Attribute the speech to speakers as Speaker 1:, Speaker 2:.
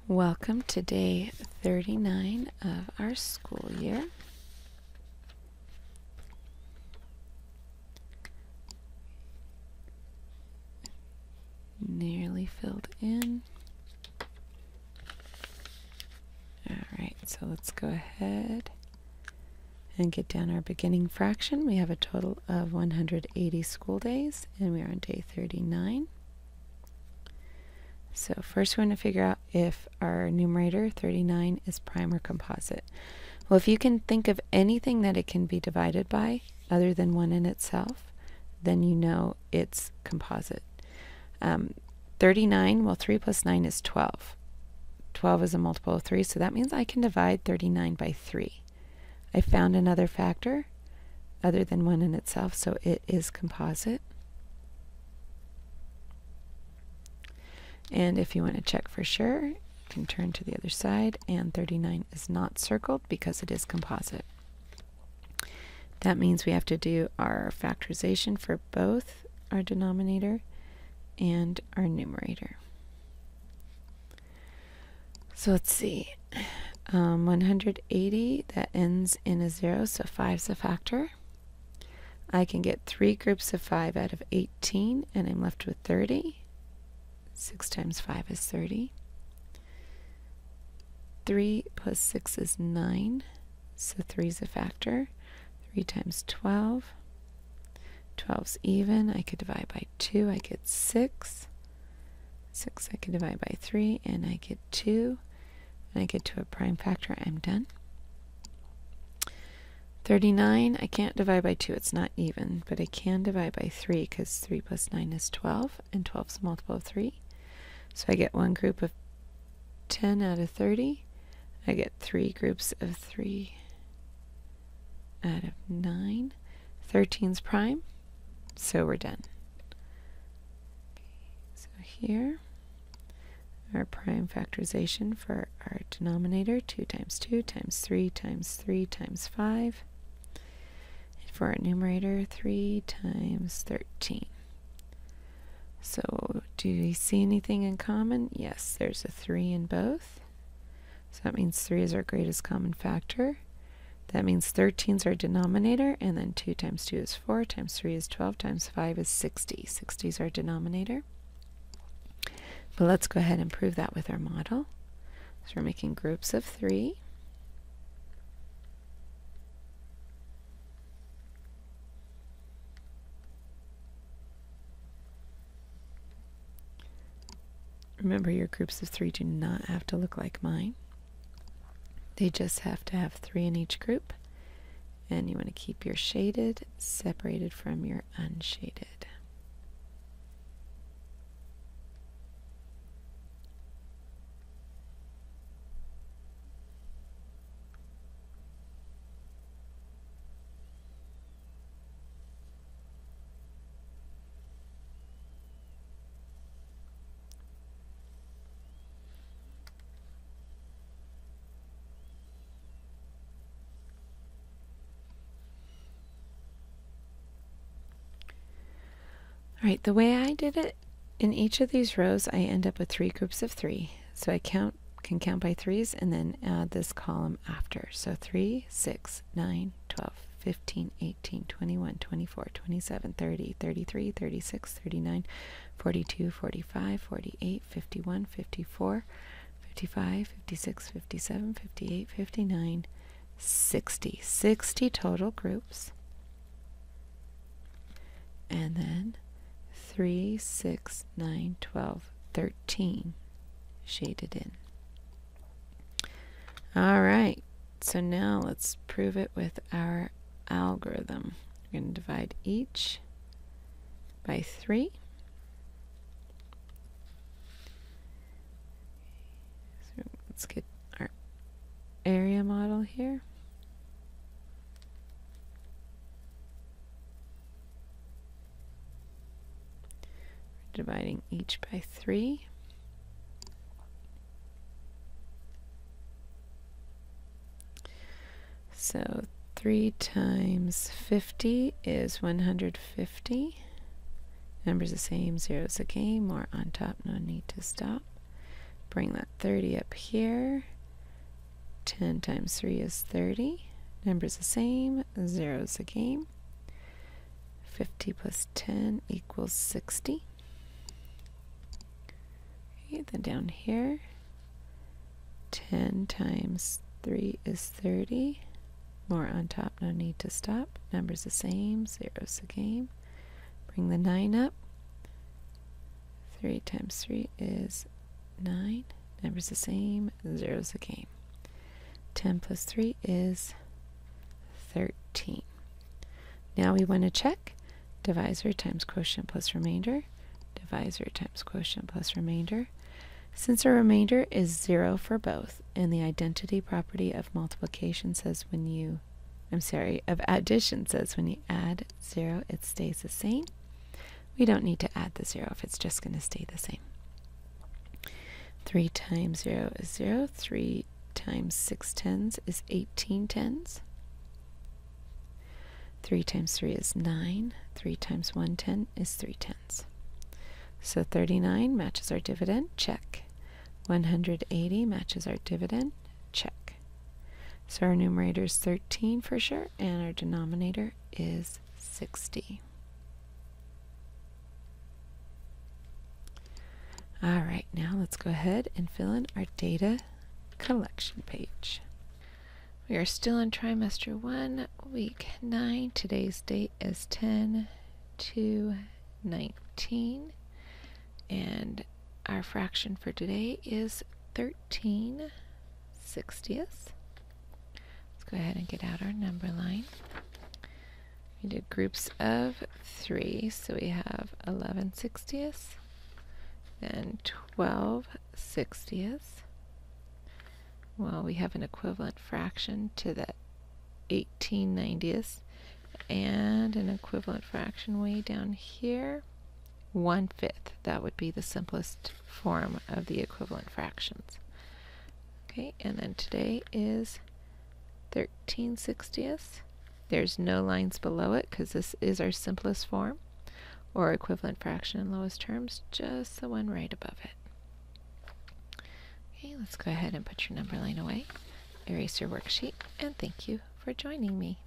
Speaker 1: Welcome to day 39 of our school year. Nearly filled in. Alright, so let's go ahead and get down our beginning fraction. We have a total of 180 school days, and we are on day 39. So first we're going to figure out if our numerator, 39, is prime or composite. Well, if you can think of anything that it can be divided by other than 1 in itself, then you know it's composite. 39, well, 3 plus 9 is 12. 12 is a multiple of 3, so that means I can divide 39 by 3. I found another factor other than 1 in itself, so it is composite. And if you want to check for sure, you can turn to the other side, and 39 is not circled because it is composite. That means we have to do our factorization for both our denominator and our numerator. So let's see. 180, that ends in a 0, so 5 is a factor. I can get 3 groups of 5 out of 18, and I'm left with 30. 6 times 5 is 30. 3 plus 6 is 9, so 3 is a factor. 3 times 12. 12's even. I could divide by 2. I get 6. 6 I can divide by 3, and I get 2. And I get to a prime factor. I'm done. 39, I can't divide by 2. It's not even, but I can divide by 3 because 3 plus 9 is 12, and 12 is a multiple of 3. So I get one group of 10 out of 30. I get 3 groups of 3 out of 9. 13's prime, so we're done. Okay, so here, our prime factorization for our denominator, 2 times 2 times 3 times 3 times 5. And for our numerator, 3 times 13. So do you see anything in common? Yes, there's a 3 in both. So that means 3 is our greatest common factor. That means 13 is our denominator, and then 2 times 2 is 4, times 3 is 12, times 5 is 60. 60 is our denominator. But let's go ahead and prove that with our model. So we're making groups of 3. Remember, your groups of 3 do not have to look like mine. They just have to have 3 in each group. And you want to keep your shaded separated from your unshaded. Alright, the way I did it, in each of these rows I end up with 3 groups of 3. So I can count by 3's and then add this column after. So 3, 6, 9, 12, 15, 18, 21, 24, 27, 30, 33, 36, 39, 42, 45, 48, 51, 54, 55, 56, 57, 58, 59, 60. 60 total groups. And then 3, 6, 9, 12, 13 shaded in. Alright, so now let's prove it with our algorithm. We're going to divide each by 3. So let's get our area model here. Dividing each by 3. So 3 times 50 is 150. Numbers the same, zeros a game, more on top, no need to stop. bring that 30 up here. 10 times 3 is 30. Numbers the same, 0's the game. 50 plus 10 equals 60. Okay, then down here, 10 times 3 is 30. More on top, no need to stop. Numbers the same, 0's the game. Bring the 9 up. 3 times 3 is 9. Numbers the same, 0's the game. 10 plus 3 is 13. Now we want to check divisor times quotient plus remainder. Divisor times quotient plus remainder. Since our remainder is 0 for both, and the identity property of multiplication says when you, of addition says when you add 0, it stays the same. We don't need to add the 0 if it's just going to stay the same. 3 times 0 is 0. 3 times 6 tens is 18 tens. 3 times 3 is 9. 3 times 1 10 is 3 tens. So 39 matches our dividend, check. 180 matches our dividend, check. So our numerator is 13 for sure, and our denominator is 60. Alright, now let's go ahead and fill in our data collection page. We are still in trimester 1, week 9. Today's date is 10/2/19, and our fraction for today is 13/60. Let's go ahead and get out our number line. We did groups of 3, so we have 11/60, then 12/60. Well, we have an equivalent fraction to the 18/90, and an equivalent fraction way down here, 1/5. That would be the simplest form of the equivalent fractions. Okay, and then today is 13/60. There's no lines below it because this is our simplest form, or equivalent fraction in lowest terms, just the one right above it. Okay, let's go ahead and put your number line away, erase your worksheet, and thank you for joining me.